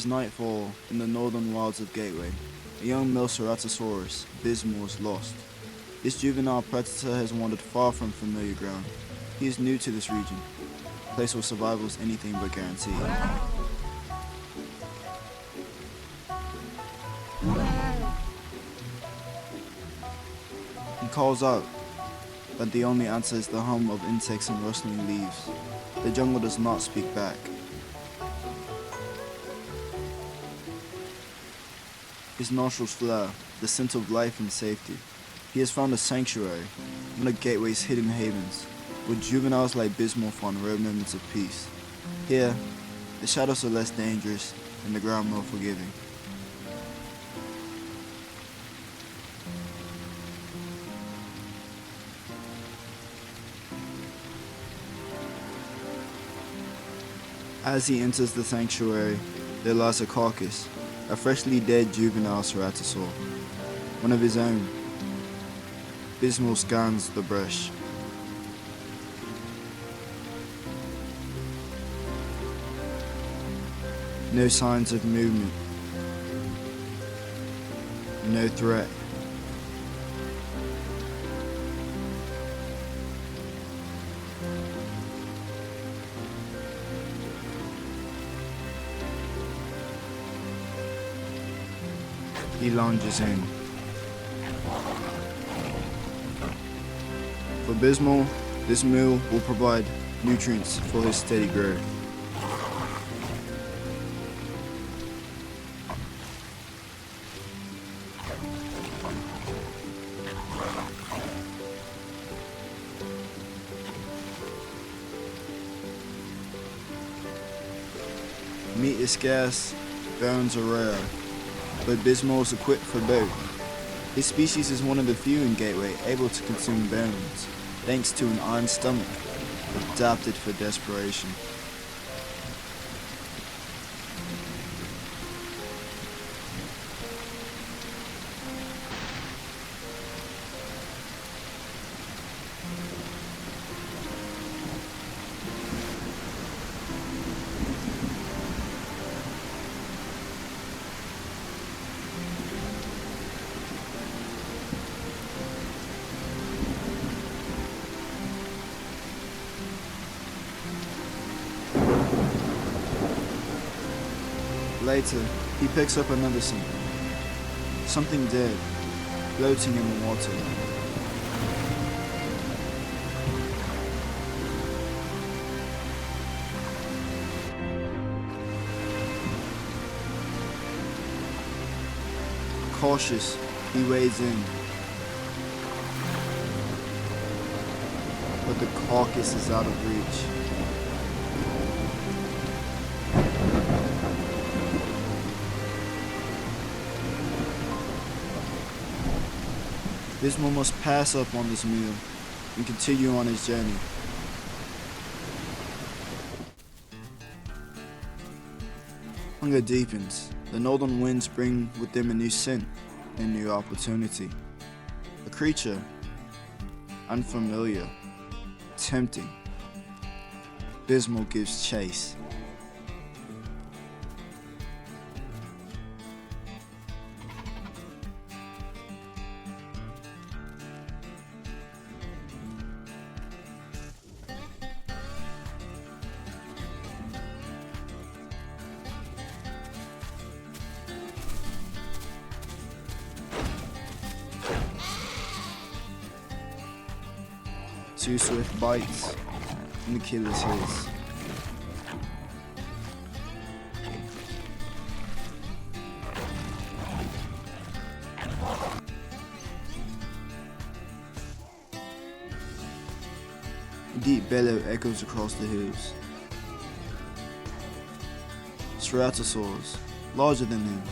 is nightfall in the northern wilds of Gateway. A young male ceratosaurus, Bismol, is lost. This juvenile predator has wandered far from familiar ground. He is new to this region, a place where survival is anything but guaranteed. He calls out, but the only answer is the hum of insects and rustling leaves. The jungle does not speak back. His nostrils flare, the scent of life and safety. He has found a sanctuary, one of Gateway's hidden havens, where juveniles like Bismol find rare moments of peace. Here, the shadows are less dangerous and the ground more forgiving. As he enters the sanctuary, there lies a carcass, a freshly dead juvenile ceratosaur, one of his own. Bismol scans the brush. No signs of movement. No threat. He lunges in. For Bismol, this meal will provide nutrients for his steady growth. Meat is scarce, bones are rare, but Bismol is equipped for both. His species is one of the few in Gateway able to consume bones, thanks to an iron stomach, adapted for desperation. Later, he picks up another something. Something dead, floating in the water. Cautious, he wades in. But the carcass is out of reach. Bismol must pass up on this meal and continue on his journey. Hunger deepens. The northern winds bring with them a new scent and new opportunity. A creature, unfamiliar, tempting. Bismol gives chase. Two swift bites, and the kill is his. A deep bellow echoes across the hills. Ceratosaurs, larger than him.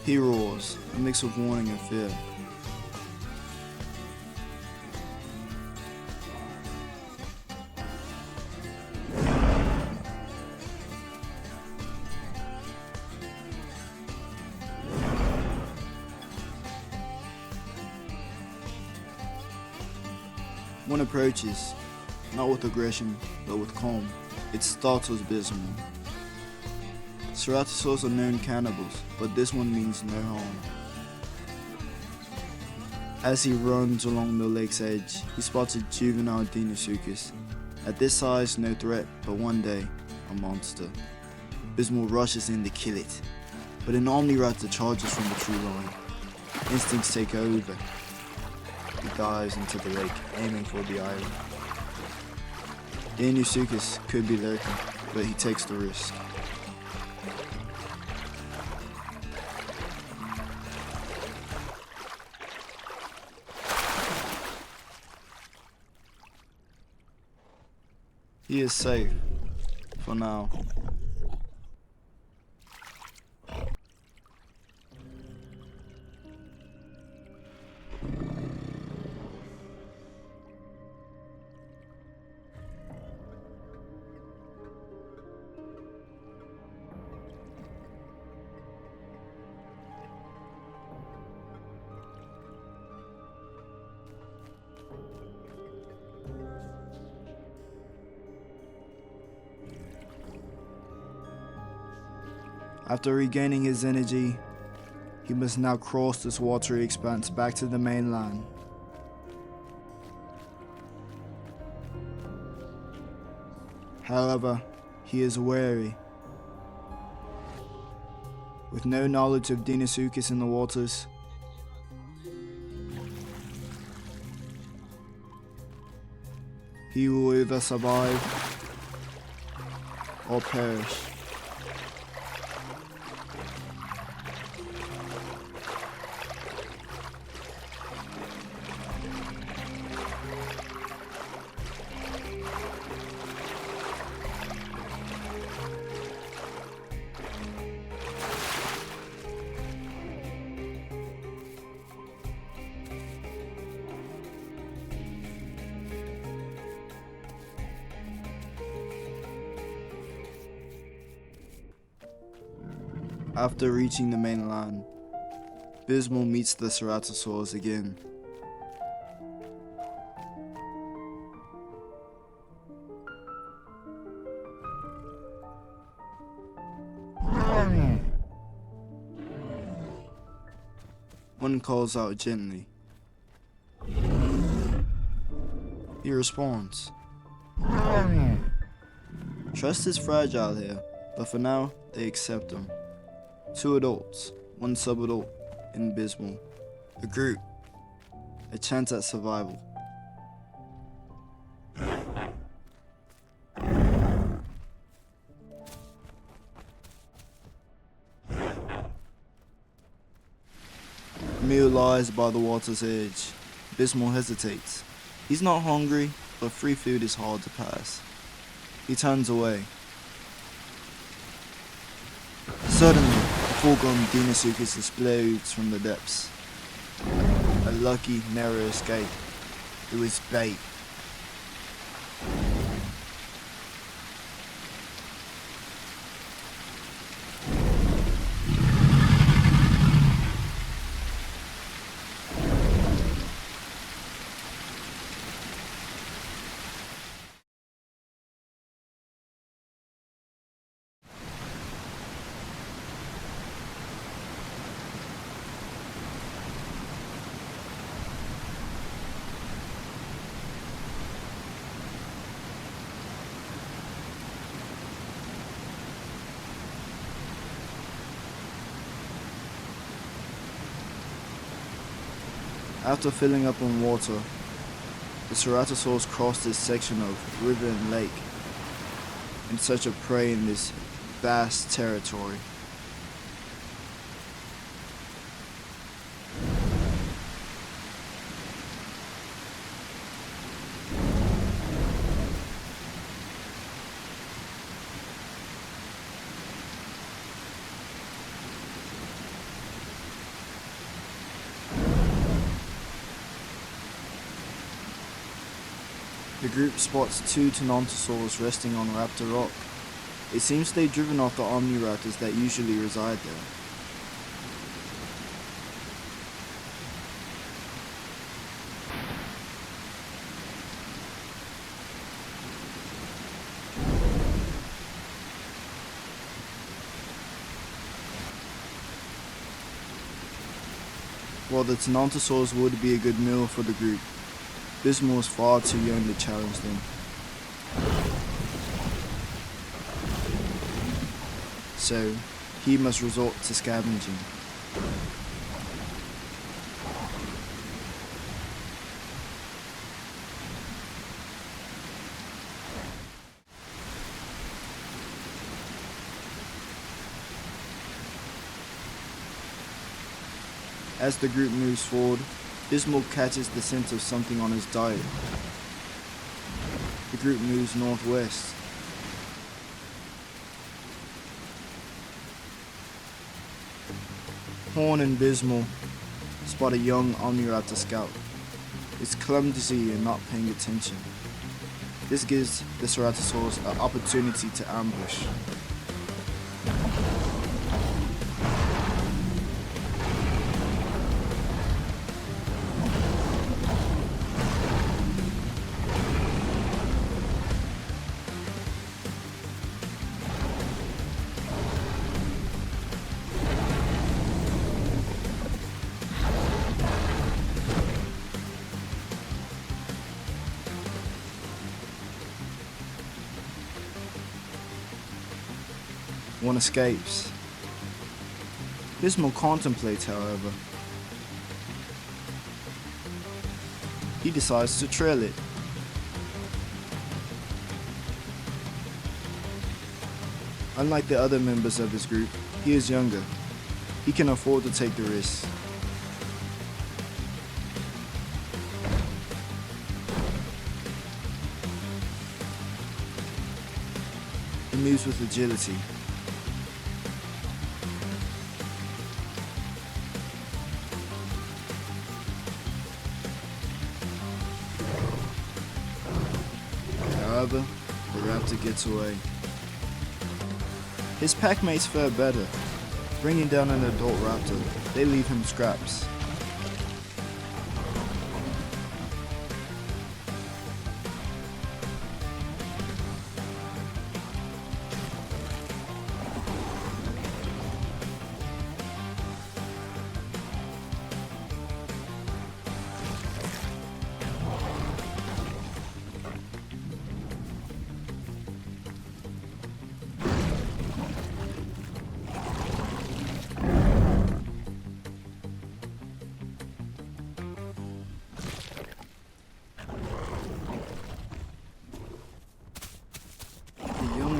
He roars, a mix of warning and fear. One approaches, not with aggression, but with calm. It startles Bismol. Ceratosaurs are known cannibals, but this one means no harm. As he runs along the lake's edge, he spots a juvenile Deinosuchus. At this size, no threat, but one day, a monster. Bismol rushes in to kill it, but an Omniraptor charges from the tree line. Instincts take over. He dives into the lake, aiming for the island. Deinosuchus could be lurking, but he takes the risk. He is safe, for now. After regaining his energy, he must now cross this watery expanse back to the mainland. However, he is wary. With no knowledge of Deinosuchus in the waters, he will either survive or perish. After reaching the mainland, Bismol meets the ceratosaurus again. One calls out gently. He responds. Trust is fragile here, but for now, they accept him. 2 adults, 1 subadult in Bismol. A group, a chance at survival. A meal lies by the water's edge. Bismol hesitates. He's not hungry, but free food is hard to pass. He turns away. Suddenly, a full-grown Deinosuchus explodes from the depths. A lucky, narrow escape. It was bait. After filling up on water, the ceratosaurus crossed this section of river and lake in search of prey in this vast territory. The group spots 2 Tyrannosaurs resting on Raptor Rock. It seems they've driven off the Omniraptors that usually reside there. While the ceratosaurus would be a good meal for the group, Bismol was far too young to challenge them. So, he must resort to scavenging. As the group moves forward, Bismol catches the scent of something on his diet. The group moves northwest. Horn and Bismol spot a young Omniraptor scout. It's clumsy and not paying attention. This gives the ceratosaurus an opportunity to ambush. One escapes. Bismol contemplates, however. He decides to trail it. Unlike the other members of his group, he is younger. He can afford to take the risk. He moves with agility. However, the raptor gets away. His packmates fare better. Bringing down an adult raptor, they leave him scraps.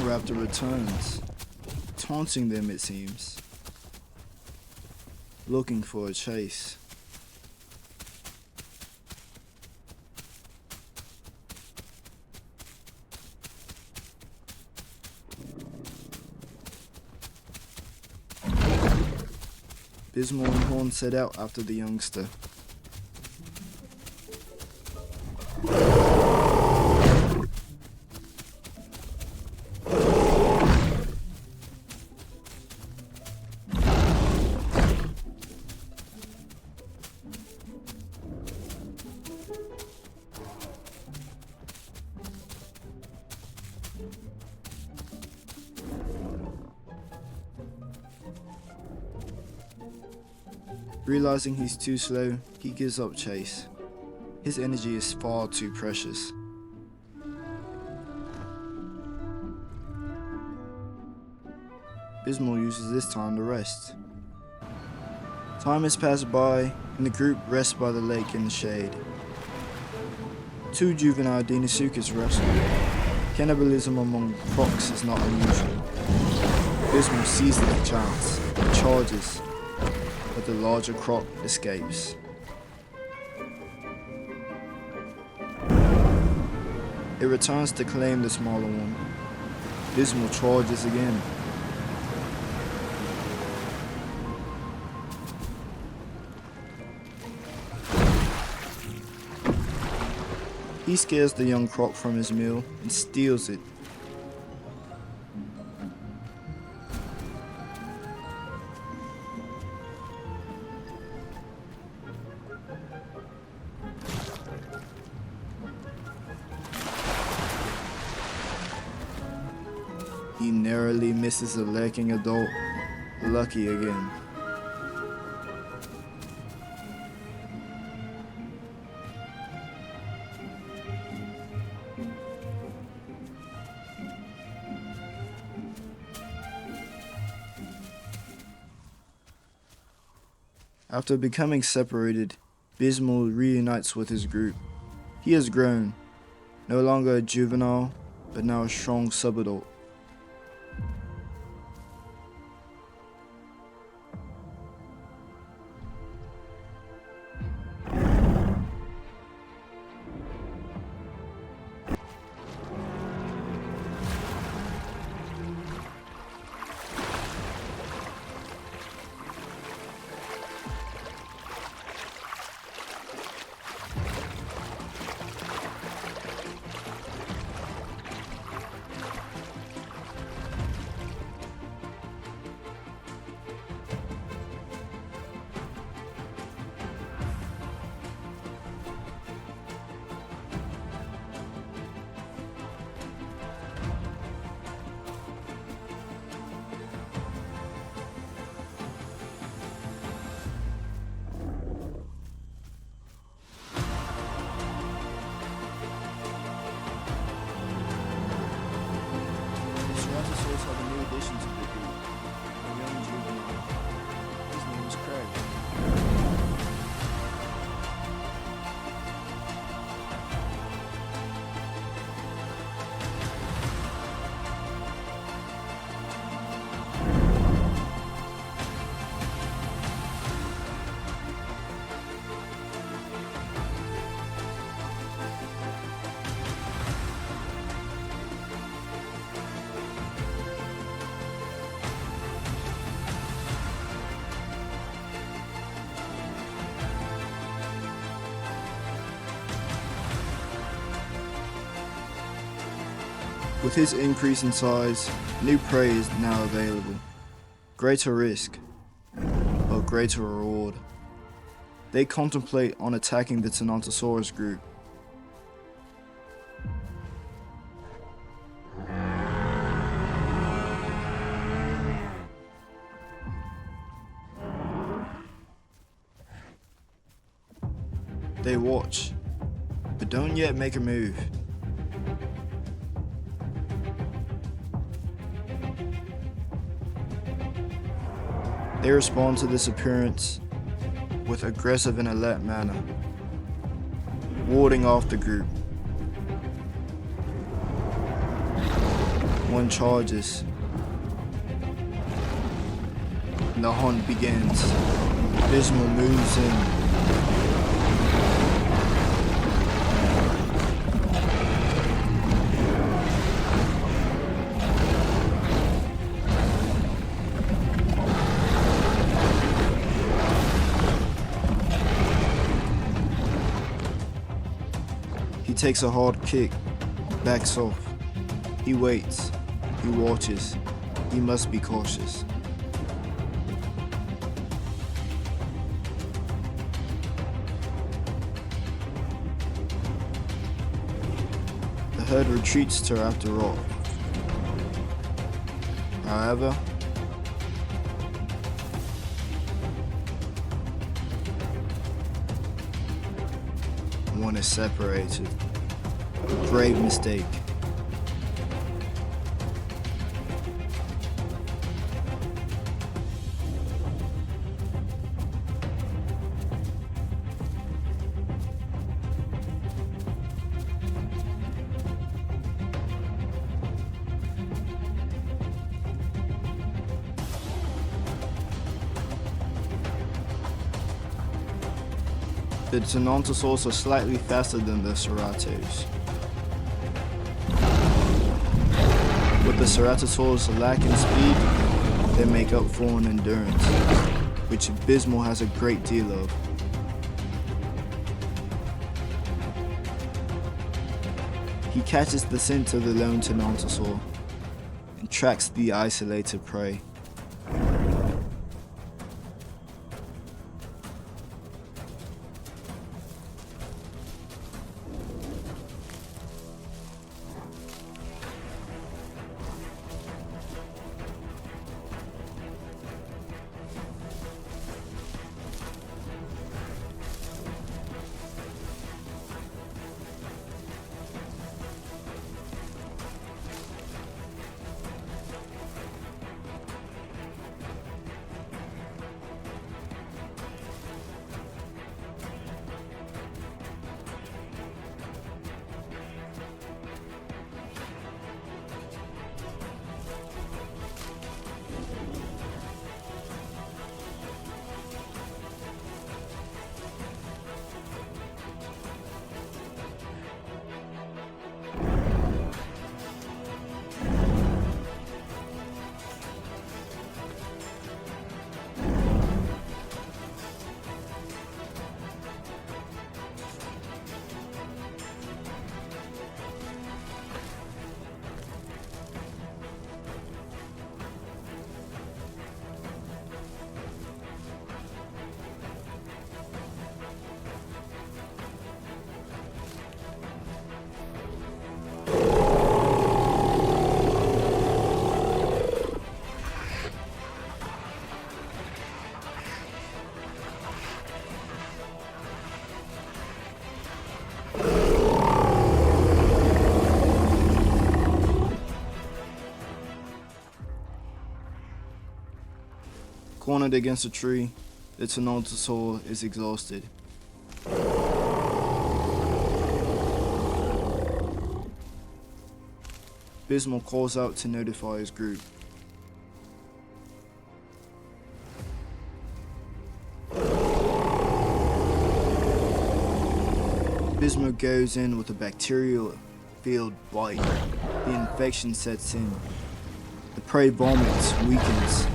Raptor returns, taunting them it seems, looking for a chase. Bismol and Horn set out after the youngster. Realizing he's too slow, he gives up chase. His energy is far too precious. Bismol uses this time to rest. Time has passed by, and the group rests by the lake in the shade. Two juvenile Deinosuchus wrestle. Cannibalism among crocs is not unusual. Bismol seizes the chance and charges, but the larger croc escapes. It returns to claim the smaller one. Bismol charges again. He scares the young croc from his meal and steals it. He narrowly misses a lurking adult. Lucky again. After becoming separated, Bismol reunites with his group. He has grown, no longer a juvenile, but now a strong subadult. Ceratosaurus have a new addition to the group, a young juvenile. His name is Craig. With his increase in size, new prey is now available. Greater risk, but greater reward. They contemplate on attacking the ceratosaurus group. They watch, but don't yet make a move. They respond to this appearance with aggressive and alert manner, warding off the group. One charges, and the hunt begins. Bismol moves in. He takes a hard kick, backs off. He waits, he watches, he must be cautious. The herd retreats to after all. However, one is separated. Grave mistake. The ceratosaurus are slightly faster than the ceratos. With the ceratosaurus lacking speed, they make up for in endurance, which Bismol has a great deal of. He catches the scent of the lone ceratosaur and tracks the isolated prey. cornered against a tree, the ceratosaurus is exhausted. Bismol calls out to notify his group. Bismol goes in with a bacterial-filled bite. The infection sets in. The prey vomits, weakens.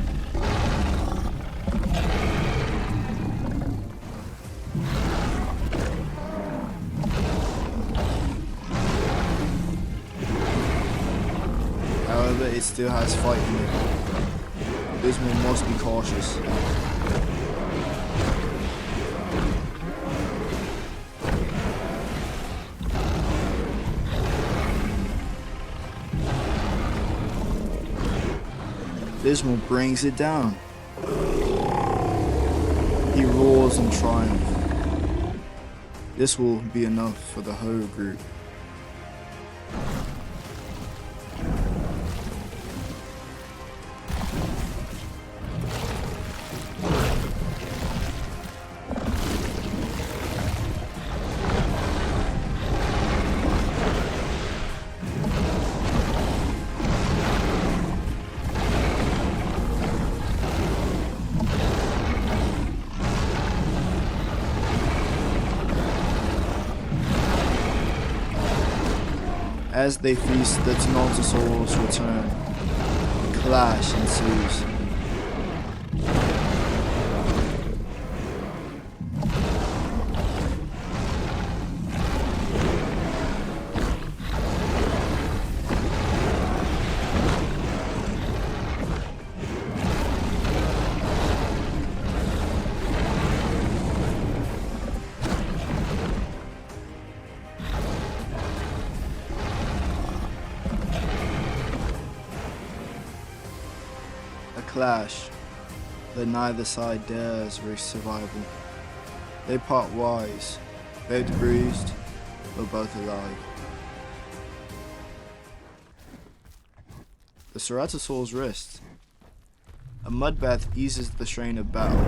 However, it still has fight in it. Bismol must be cautious. Bismol brings it down. He roars in triumph. This will be enough for the whole group. As they feast, the ceratosaurus return. A clash ensues. Clash, but neither side dares risk survival. They part wise, both bruised, but both alive. The ceratosaurus rests. A mud bath eases the strain of battle.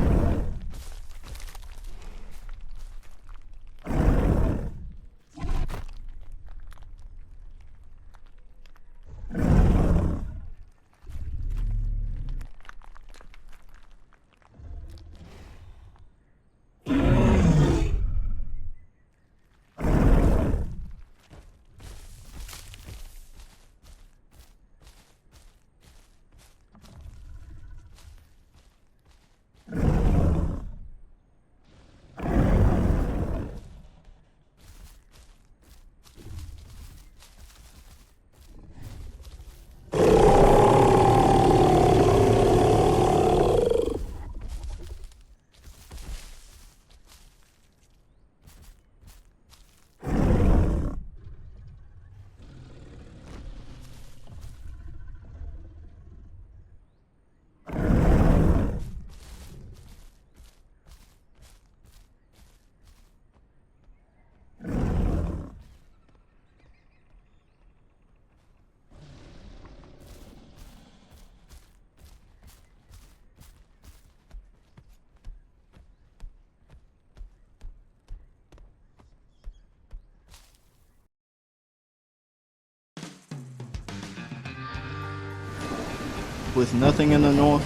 With nothing in the north,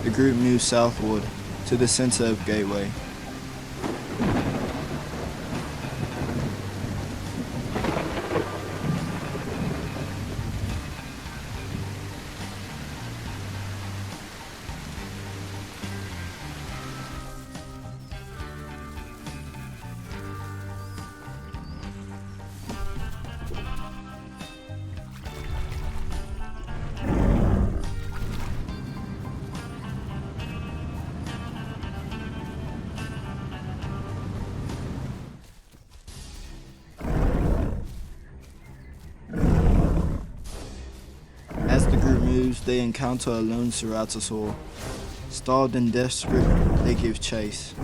the group moves southward to the center of Gateway. They encounter a lone ceratosaurus. Starved and desperate, they give chase.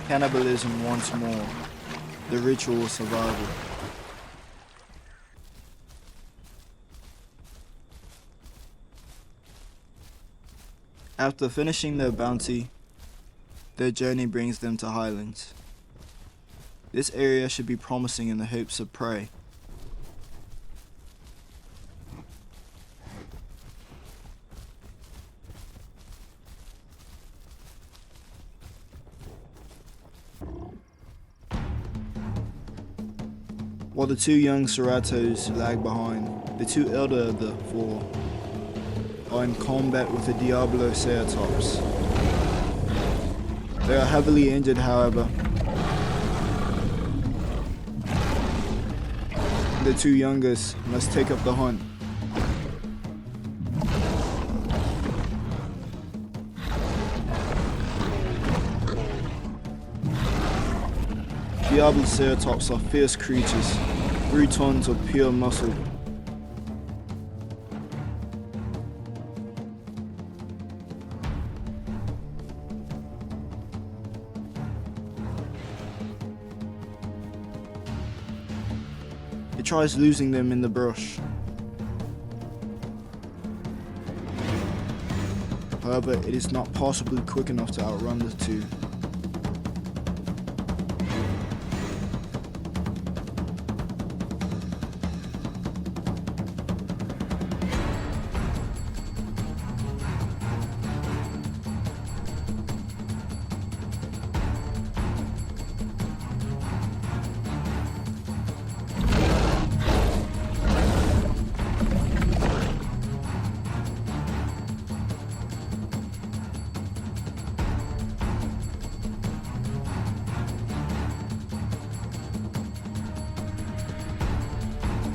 Cannibalism once more, the ritual of survival. After finishing their bounty, their journey brings them to Highlands. This area should be promising in the hopes of prey. While the two young Ceratos lag behind, the two elder of the four are in combat with the Diablo Ceratops. They are heavily injured, however. The two youngest must take up the hunt. Diablo Ceratops are fierce creatures, 3 tons of pure muscle. It tries losing them in the brush. However, it is not possibly quick enough to outrun the two.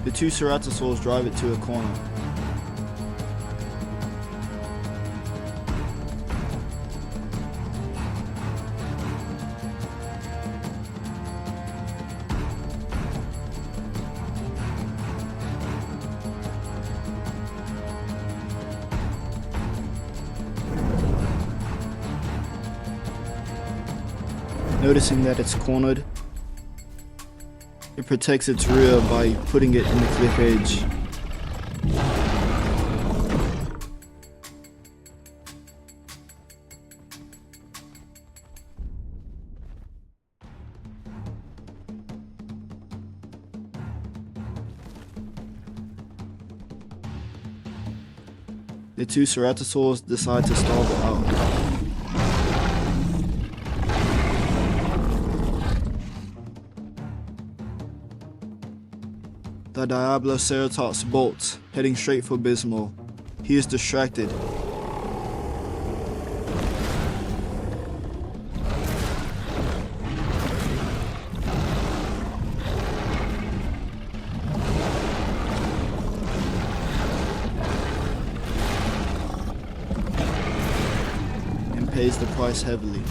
The two ceratosaurs drive it to a corner. Noticing that it's cornered, it protects its rear by putting it in the cliff edge. The two ceratosaurs decide to starve it out. The Diablo Ceratops bolts, heading straight for Bismol. He is distracted. And pays the price heavily.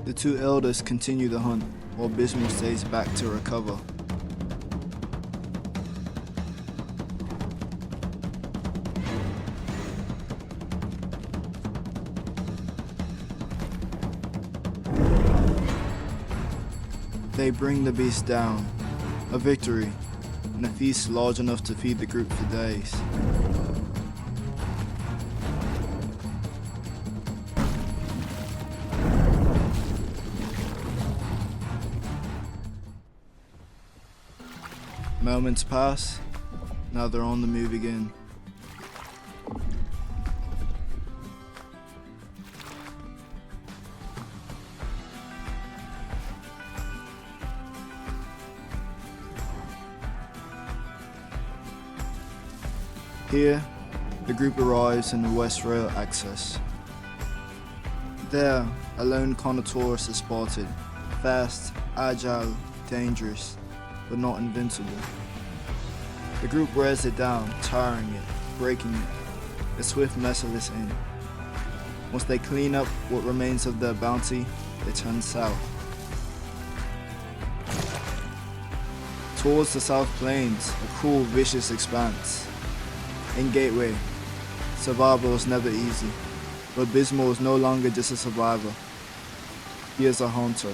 The two elders continue the hunt, while Bismol stays back to recover. They bring the beast down, a victory, and a feast large enough to feed the group for days. Moments pass, now they're on the move again. Here, the group arrives in the west rail access. There, a lone Carnotaurus is spotted, fast, agile, dangerous, but not invincible. The group wears it down, tiring it, breaking it, a swift merciless end. Once they clean up what remains of their bounty, they turn south. Towards the South Plains, a cruel, vicious expanse. In Gateway, survival is never easy, but Bismol is no longer just a survivor. He is a hunter.